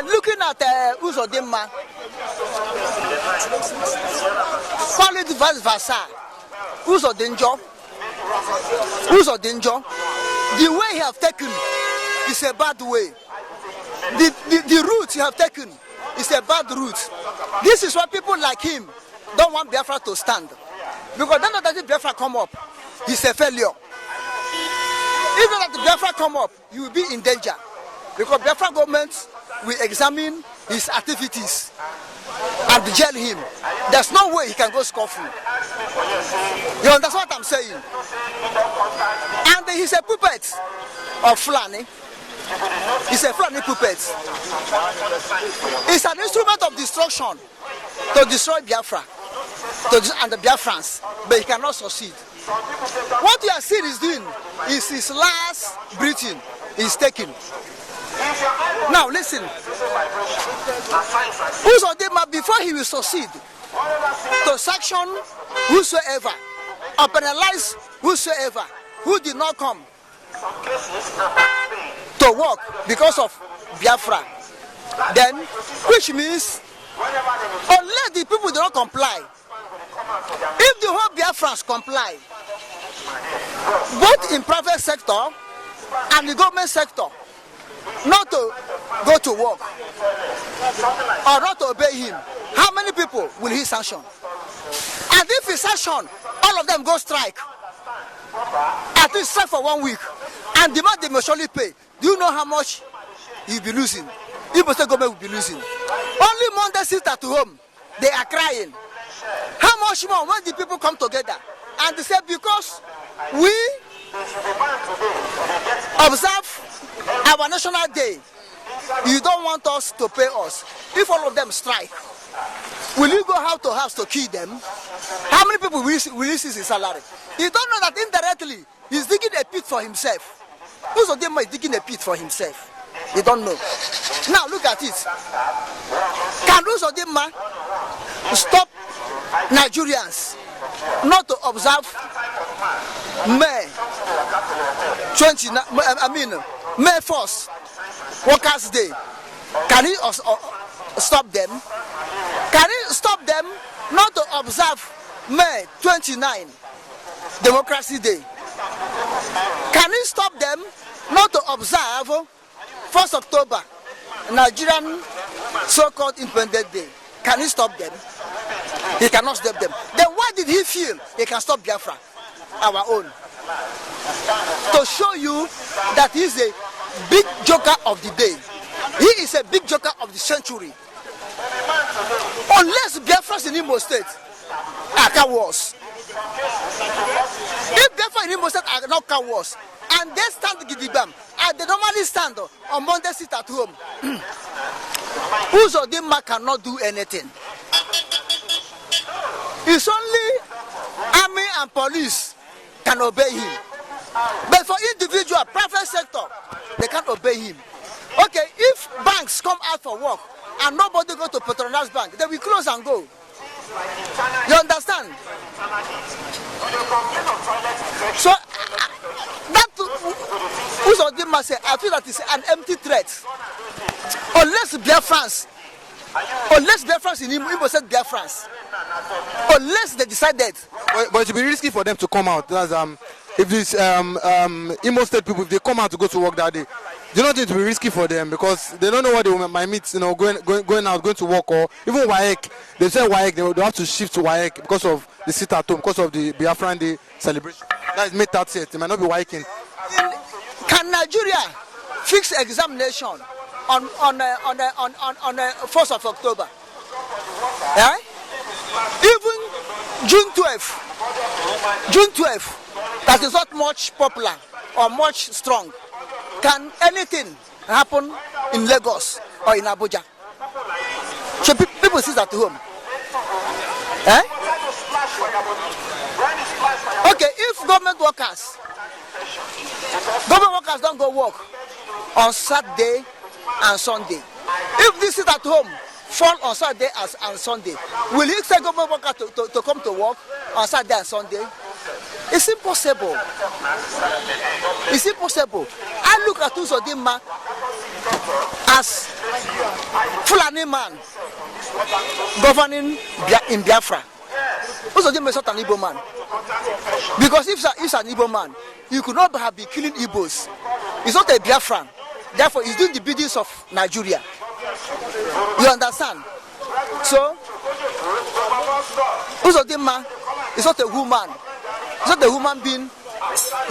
Looking at Uzodinma, call it vice versa. Uzodinma, the way he have taken is a bad way. The route he have taken is a bad route. This is why people like him don't want Biafra to stand. Because they know that if Biafra come up, he's a failure. Even if the Biafra come up, you will be in danger. Because Biafra government will examine his activities and jail him. There's no way he can go scot-free. You understand what I'm saying? And he's a puppet of Fulani. He's a Fulani puppet. It's an instrument of destruction to destroy Biafra and the Biafrans, but he cannot succeed. What you are seeing is doing is his last breathing is taking. Now listen, Uzodinma, before he will succeed to sanction whosoever or penalize whosoever who did not come to work because of Biafra, then, which means unless the people do not comply, if the whole Biafrans comply, both in private sector and the government sector, not to go to work or not to obey him, how many people will he sanction? And if he sanction, all of them go strike. At least strike for 1 week. And demand they must surely pay. Do you know how much he'll be losing? Igbo state government will be losing. Only Monday sit at home, they are crying. How much more when the people come together? And they say because we observe our national day, you don't want us to pay us. If all of them strike, will you go house to house to kill them? How many people will receive his salary? You don't know that indirectly he's digging a pit for himself. Uzodinma is digging a pit for himself. You don't know. Now look at it. Can Uzodinma stop Nigerians not to observe May 1st, Workers' Day? Can he stop them? Can he stop them not to observe May 29, Democracy Day? Can he stop them not to observe 1st October, Nigerian so-called Independence Day? Can he stop them? He cannot stop them. Then why did he feel he can stop Biafra, our own? To show you that he is a big joker of the day. He is a big joker of the century. Unless Biafra in Imo State are cowards. If Biafra in Imo State are not cowards, and they stand Gidibam, and they normally stand on Monday sit at home, Uzodinma cannot do anything. It's only army and police can obey him. But for individual, private sector, they can't obey him. Okay, if banks come out for work and nobody go to patronize bank, they will close and go. You understand? So, that Uzodinma say, I feel that it's an empty threat. Unless Biafrans in Imo said Biafrans, unless they decided. But it will be risky for them to come out. That's, if these Imo State people, if they come out to go to work that day, do you not think it will be risky for them because they don't know what they might meet, you know, going out, going to work, or even WAEC. They say WAEC, they have to shift to WAEC because of the sit at home, because of the Biafran Day celebration. That is May 30th. It might not be WAECing. Can Nigeria fix examination on 1st of October? Yeah? Even June 12th, that is not much popular or much strong. Can anything happen in Lagos or in Abuja? So people sit at home. Eh? Okay, if government workers don't go work on Saturday and Sunday, if they sit at home fall on Saturday and Sunday, will he say government workers to come to work on Saturday and Sunday? It's impossible. It's impossible. I look at Uzodinma as Fulani man governing in Biafra. Uzodinma is not an Igbo man. Because if he's an Igbo man, he could not have been killing Igbos. He's not a Biafran. Therefore, he's doing the biddings of Nigeria. You understand? So, Uzodinma is not a woman. He's not a human being.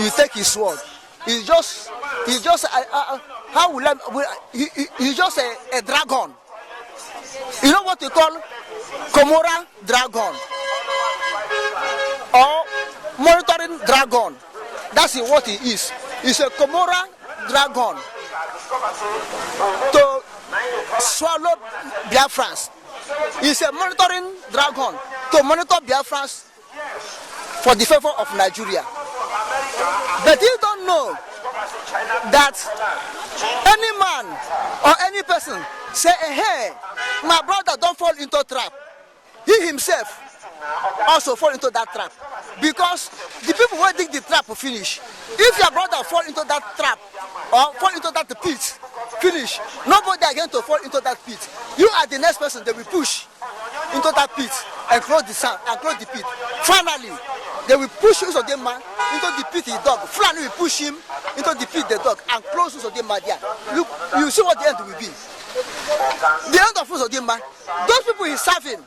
You take his sword. He's just he's just a dragon. You know what we call Komora dragon or monitoring dragon? That's what he is. He's a Komora dragon to swallow Biafrans. He's a monitoring dragon to monitor Biafrans for the favor of Nigeria. But you don't know that any man or any person say, hey, my brother don't fall into a trap. He himself also fall into that trap. Because the people who dig the trap will finish. If your brother fall into that trap or fall into that pit, finish. Nobody are going to fall into that pit. You are the next person they will push into that pit and close the sand and close the pit. Finally, they will push Uzodinma into the pit he dug. Fulani will push him into the pit they dug and close Uzodinma there. Look, you see what the end will be. The end of Uzodinma, those people he's serving,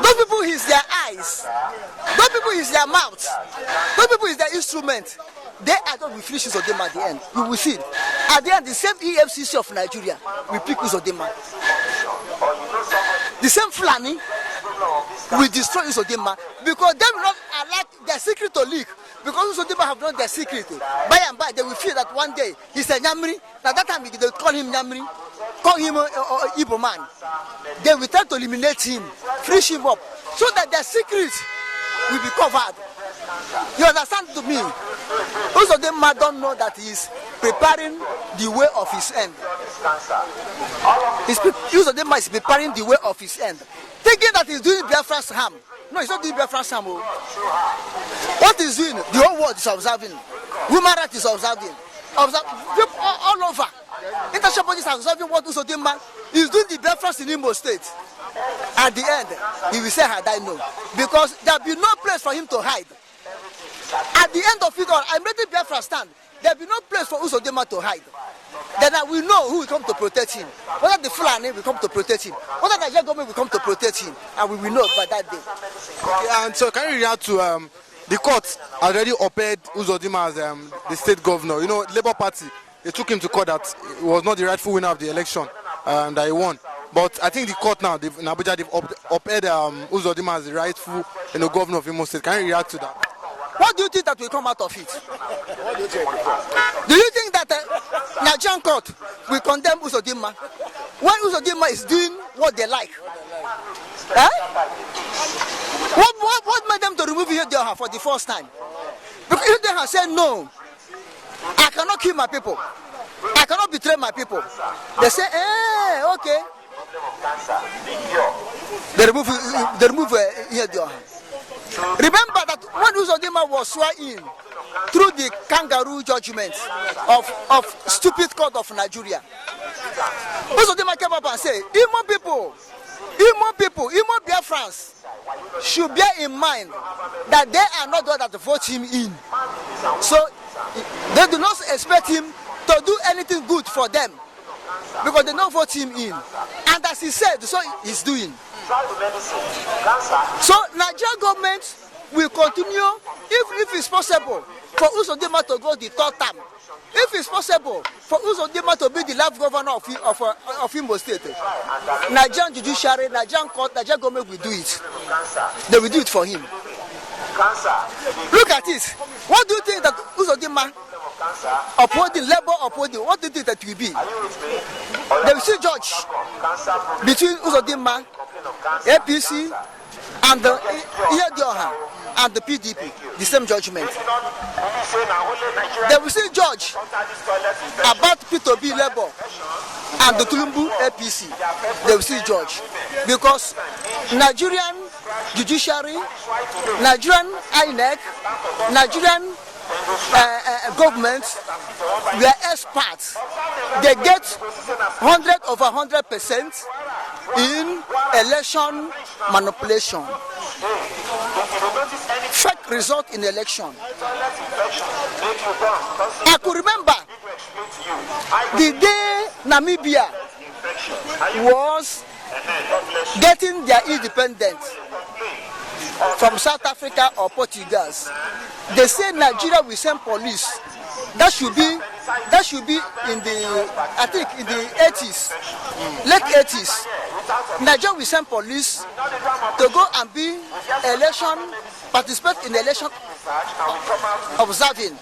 those people is their eyes, those people is their mouth, those people is their instrument. They are going to finish Uzodinma at the end. You will see it. At the end, the same EFCC of Nigeria will pick Uzodinma. The same Fulani will destroy Uzodinma because they will not allow their secret to leak. Because Uzodinma have done their secret. By and by, they will feel that one day he's a Nyamri. At that time, they will call him Nyamri, call him Igbo man. They will try to eliminate him, finish him up, so that their secret will be covered. You understand to me? Uzodinma don't know that he is preparing the way of his end. Uzodinma is preparing the way of his end. Thinking that he's doing Biafra's harm. No, he's not doing Biafra's harm. What he's doing, the whole world is observing. Human rights is observing. All over. International bodies are observing what Uzodinma is doing the Biafra's in Imo State. At the end, he will say, had I known. Because there will be no place for him to hide. At the end of it all, I'm ready Biafra stand. There will be no place for Uzodinma to hide. Then I will know who will come to protect him. Whether the Fulani will come to protect him, whether the Nigerian government will come to protect him, and we will know by that day. Okay, and so can you react to the court already upheld Uzodinma as the state governor? You know, Labour Party, they took him to court that he was not the rightful winner of the election that he won. But I think the court now, in Abuja, they've upheld Uzodinma as the rightful governor of Imo State. Can you react to that? What do you think that will come out of it? What do you think? Do you think that Nigerian court will condemn Uzodinma when Uzodinma is doing what they like? Eh? What made them to remove Ihedioha for the first time? Because Ihedioha said, no, I cannot kill my people. I cannot betray my people. They say, okay. They remove Ihedioha. Remember that when Uzodinma was sworn in through the kangaroo judgment of stupid court of Nigeria, Uzodinma came up and said, Imo Biafrans should bear in mind that they are not those that vote him in. So they do not expect him to do anything good for them because they don't vote him in. And as he said, so he's doing. So Nigerian government will continue, if it's possible, for Uzodinma to go the third term. If it's possible for Uzodinma to be the life governor of Imo State, Nigerian Judiciary, Nigerian court, Nigerian government will do it. They will do it for him. Look at it. What do you think that Uzodinma upholding, labor upholding, what do you think that will be? They will see judge between Uzodinma, APC, and the Ihedioha and the PDP, the same judgment. They will see judge about P2B labor and the Tulumbu APC. They will see judge because Nigerian Judiciary, Nigerian INEC, Nigerian government were experts. They get 100% in election manipulation. Fake result in election. I could remember the day Namibia was getting their independence from South Africa or Portugal. They say Nigeria will send police. That should be in the, I think in the 80s, late 80s. Nigeria will send police to go and be participate in election observing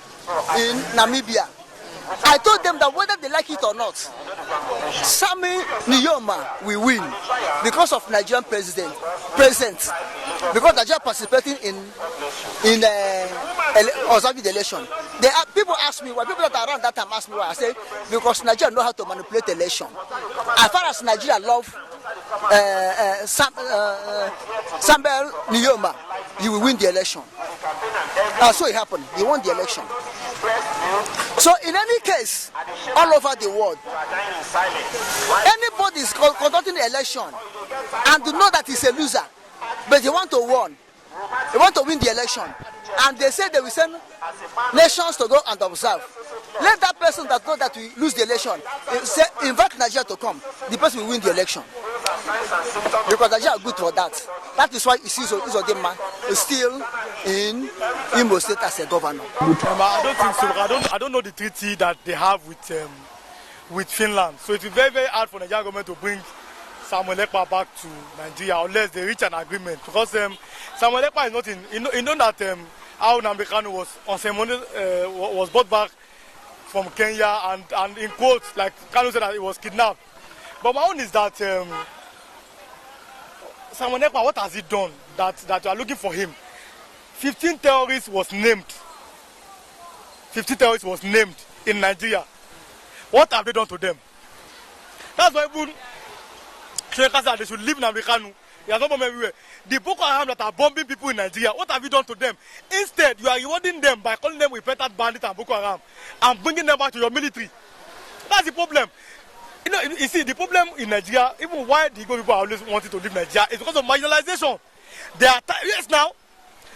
in Namibia. I told them that whether they like it or not, Sami Niyoma will win because of Nigerian present, because Nigeria participating in observing the election. People ask me why. People that are around that time ask me why. I say because Nigeria know how to manipulate election. As far as Nigeria love Samuel Niyoma, he will win the election. So it happened. He won the election. So in any case, all over the world, anybody is conducting the election and to know that he's a loser, but he want to win. They want to win the election, and they say they will send nations to go and observe. Let that person that know that we lose the election invite Nigeria to come. The person will win the election because Nigeria are good for that. That is why you see Uzodinma is still in Imo State as a governor. I don't think so. I don't know the treaty that they have with Finland. So it will be very, very hard for the Nigerian government to bring Samuel Ekpa back to Nigeria unless they reach an agreement. Because Samuel Ekpa is not in. You know that how nnamdikanu was brought back from Kenya and in quotes like Kanu said that he was kidnapped. But my own is that Samuel Ekpa, what has he done that you are looking for him? 15 terrorists was named. 15 terrorists was named in Nigeria. What have they done to them? That's why even they should leave nnamdikanu. There's no problem everywhere. The Boko Haram that are bombing people in Nigeria, what have you done to them? Instead, you are rewarding them by calling them repentant bandits and Boko Haram and bringing them back to your military. That's the problem. You see, the problem in Nigeria, even why the Igbo people are always wanting to leave Nigeria, is because of marginalization. They are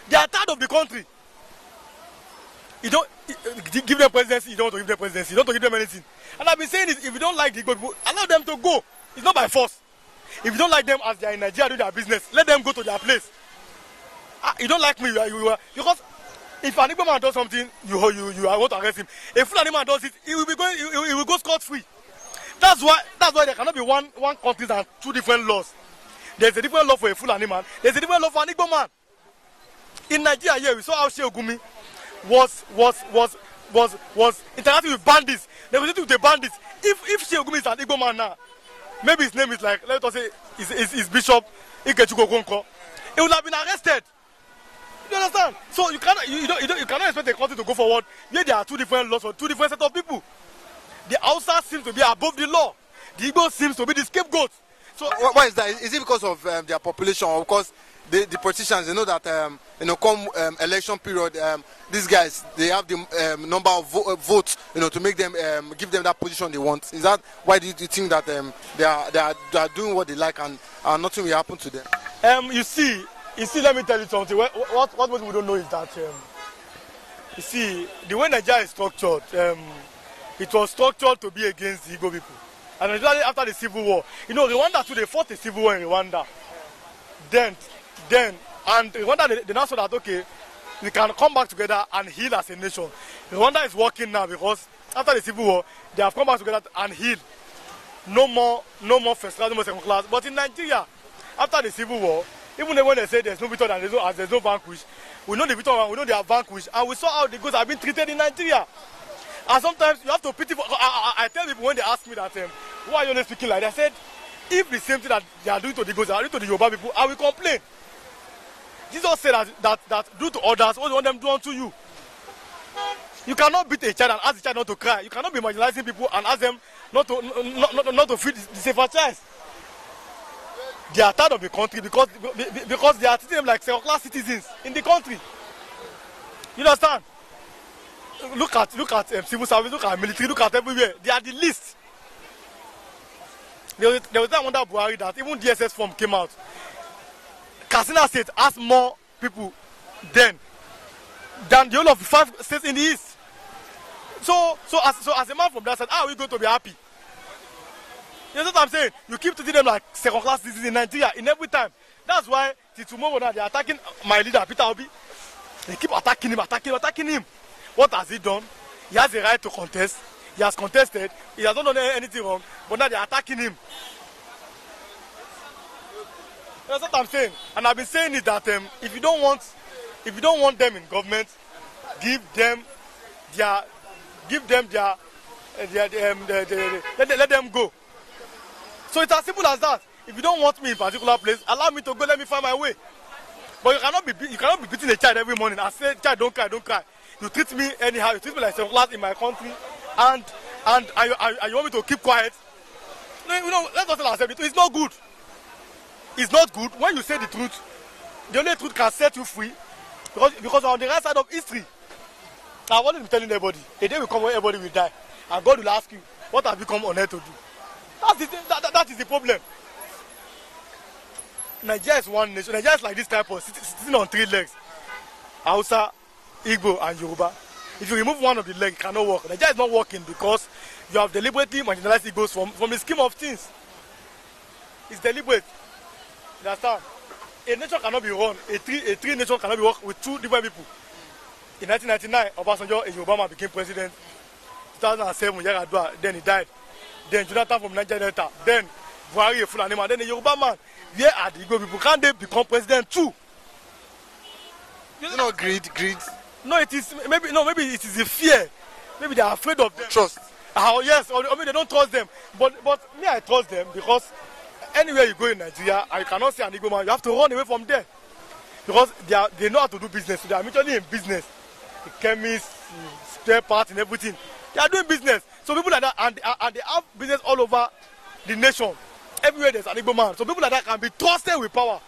they are tired of the country. You don't give them presidency, you don't want to give them presidency, you don't want to give them anything. And I've been saying this, if you don't like the Igbo people, allow them to go. It's not by force. If you don't like them as they are in Nigeria doing their business, let them go to their place. You don't like me, because if an Igbo man does something, you want to arrest him. If Fulani man does it, he will go scot-free. That's why there cannot be one country and two different laws. There's a different law for a Fulani man. There's a different law for an Igbo man. In Nigeria, here we saw how Sheikh Gumi was interacting with bandits. They were with the bandits. If Sheikh Gumi is an Igbo man now, maybe his name is like, let us say, is Bishop Ikechukwu Okonkwo, he would have been arrested. You understand? So you cannot expect the country to go forward. Here there are two different laws for two different set of people. The Hausa seems to be above the law. The Igbo seems to be the scapegoat. So why is that? Is it because of their population, or because the politicians, they know that come election period, these guys, they have the number of votes, to make them give them that position they want? Is that why do you think that they are doing what they like and nothing will happen to them? You see, let me tell you something. What most people don't know is that you see, the way Nigeria is structured, it was structured to be against the Igbo people. And especially after the civil war, Rwanda too, they fought a civil war in Rwanda. Then, and Rwanda, they now saw that, okay, we can come back together and heal as a nation. Rwanda is working now because after the civil war, they have come back together and heal. No more first class, no more second class. But in Nigeria, after the civil war, even when they say there's no victor and there's no vanquish, we know the victor and we know they are vanquished. And we saw how the goods have been treated in Nigeria. And sometimes you have to pity. I tell people when they ask me that, why are you only speaking like that? I said, if the same thing that they are doing to the Igbo, they are doing to the Yoruba people, I will complain. Jesus said that do to others what you want them to do unto you. You cannot beat a child and ask the child not to cry. You cannot be marginalizing people and ask them not to feed the safer child. They are tired of the country because they are treating them like second-class citizens in the country. You understand? look at civil service, look at military, look at everywhere. They are the least. There was that under Buhari that even DSS form came out. Katsina State has more people than the whole of the 5 states in the east. So as a man from that side, how are we going to be happy? You know what I'm saying? You keep treating them like second-class citizens in Nigeria in every time. That's why till tomorrow now they're attacking my leader Peter Obi. They keep attacking him. What has he done? He has a right to contest. He has contested. He has not done anything wrong. But now they're attacking him. That's what I'm saying. And I've been saying it that if you don't want them in government, let them go. So it's as simple as that. If you don't want me in a particular place, allow me to go. Let me find my way. But you cannot be beating a child every morning. I say, child, don't cry. You treat me anyhow. You treat me like second class in my country, and you want me to keep quiet. No, let's not tell ourselves it's not good. It's not good when you say the truth. The only truth can set you free, because we're on the right side of history. Now, I've always been telling everybody, a day will come when everybody will die, and God will ask you, what have you come on earth to do? That is the problem. Nigeria is one nation. Nigeria is like this type of sitting on 3 legs. Hausa, Igbo, and Yoruba. If you remove one of the legs, it cannot work. Nigeria is not working because you have deliberately marginalized Igbos from the scheme of things. It's deliberate. You understand? A nation cannot be run. A three nation cannot be worked with 2 different people. In 1999, Obasanjo, a Yoruba man, became president. 2007, Yaradua, then he died. Then Jonathan from Nigeria Delta. Then Buhari, a Fulani man. Then a Yoruba man. Where are the Igbo people? Can they become president too? You know, greed. No, it is maybe it is a fear. Maybe they are afraid of them. Trust. Yes, or maybe they don't trust them. But me, I trust them because anywhere you go in Nigeria, I cannot see an Igbo man. You have to run away from there because they know how to do business. So they are mutually in business. The chemists, spare parts, and everything. They are doing business. So people like that, and they have business all over the nation. Everywhere there's an Igbo man. So people like that can be trusted with power.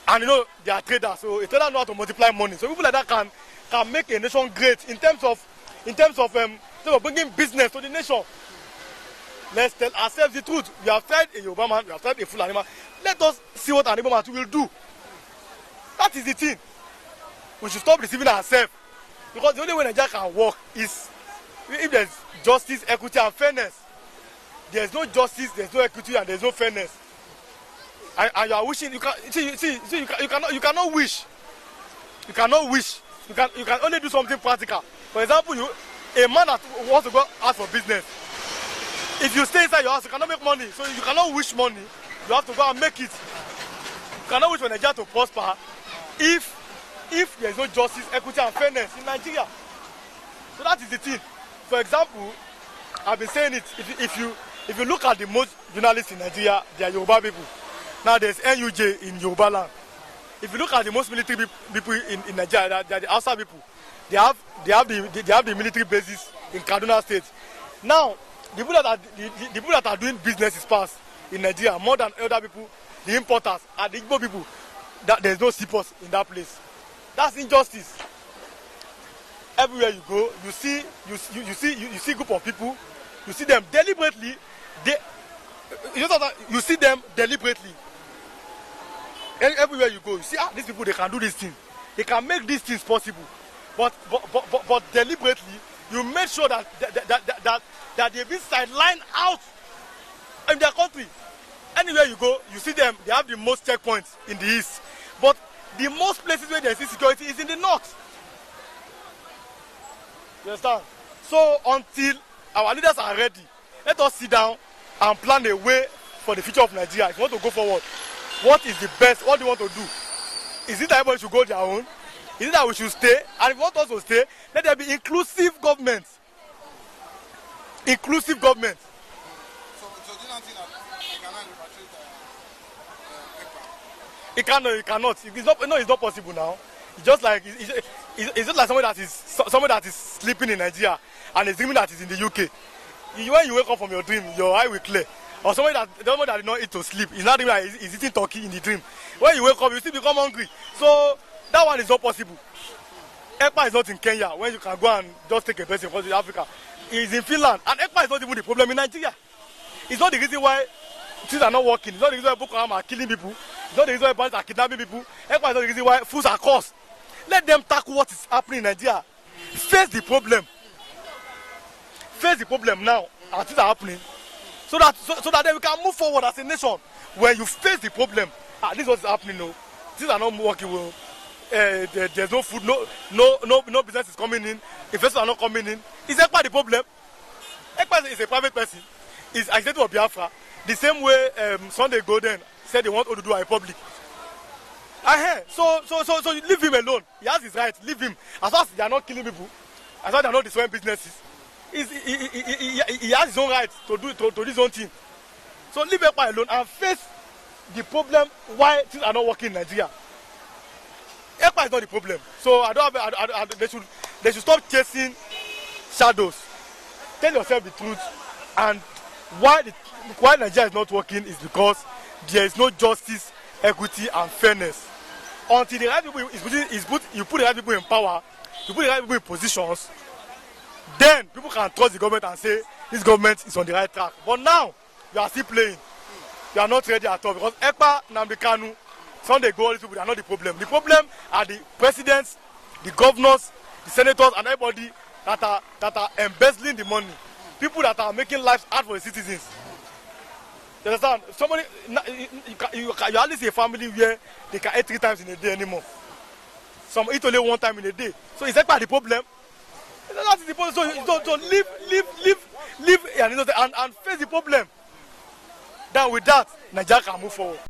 And you know, they are traders. So a trader knows how to multiply money. So people like that can make a nation great in terms of bringing business to the nation. Let's tell ourselves the truth. We have tried a Yoruba man, we have tried a Fulani man. Let us see what an Igbo man will do. That is the thing. We should stop deceiving ourselves. Because the only way Nigeria can work is if there's justice, equity, and fairness. There's no justice, there's no equity, and there's no fairness. And you are wishing. You cannot wish. You cannot wish. You can only do something practical. For example, a man that wants to go ask for business. If you stay inside your house, you cannot make money. So you cannot wish money. You have to go and make it. You cannot wish for Nigeria to prosper if there is no justice, equity, and fairness in Nigeria. So that is the thing. For example, I've been saying it. If you look at the most journalists in Nigeria, they are Yoruba people. Now there's NUJ in Yoruba land. If you look at the most military people in Nigeria, they are the Hausa people. They have the military bases in Kaduna State. Now the people that are doing business is past in Nigeria more than other people, the importers and the Igbo people. That there's no seaports in that place. That's injustice. Everywhere you go, you see a group of people. You see them deliberately. You see them deliberately. Everywhere you go, you see these people, they can do this thing. They can make these things possible. But deliberately, you make sure that they've been sidelined out in their country. Anywhere you go, you see them. They have the most checkpoints in the east. But the most places where there's insecurity is in the north. You understand? So until our leaders are ready, let us sit down and plan a way for the future of Nigeria. If you want to go forward, what is the best? What do you want to do? Is it that everybody should go their own? Is it that we should stay? And if you want us to stay, let there be inclusive government. Inclusive government. So do you not think that it cannot repatriate ekpa? It cannot. It's not possible now. It's just like somebody that is sleeping in Nigeria and is dreaming that is in the UK. When you wake up from your dream, your eye will clear. Or somebody that did not eat to sleep, is not dreaming that is eating turkey in the dream. When you wake up, you still become hungry. So that one is not possible. ekpa is not in Kenya when you can go and just take a person from Africa. It's in Finland, and ekpa is not even the problem in Nigeria. It's not the reason why things are not working. It's not the reason why Boko Haram are killing people. It's not the reason why bandits are kidnapping people. ekpa is not the reason why foods are cost. Let them tackle what is happening in Nigeria. Face the problem. Face the problem now as things are happening, so that then we can move forward as a nation. When you face the problem, this is what is happening now. Things are not working well. There's no food, no business is coming in. Investors are not coming in. Is ekpa the problem? ekpa is a private person. Is agitated for Biafra. The same way Sunday Golden said they want to do a republic. So leave him alone. He has his right. Leave him. As long as they are not killing people, as long as they are not destroying businesses, he has his own right to do his own thing. So leave ekpa alone and face the problem why things are not working in Nigeria. ekpa is not the problem. So they should stop chasing shadows. Tell yourself the truth. And why Nigeria is not working is because there is no justice, equity, and fairness. Until the right people you put the right people in power, you put the right people in positions, then people can trust the government and say this government is on the right track. But now you are still playing. You are not ready at all because ekpa, nnamdikanu, Sunday go, all these people, they are not the problem. The problem are the presidents, the governors, the senators, and everybody that are embezzling the money. People that are making lives hard for the citizens. You understand? Somebody, you hardly see a family where they can eat 3 times in a day anymore. Some eat only 1 time in a day. So is that part of the problem? That is the problem. So live and face the problem. Then with that, Nigeria can move forward.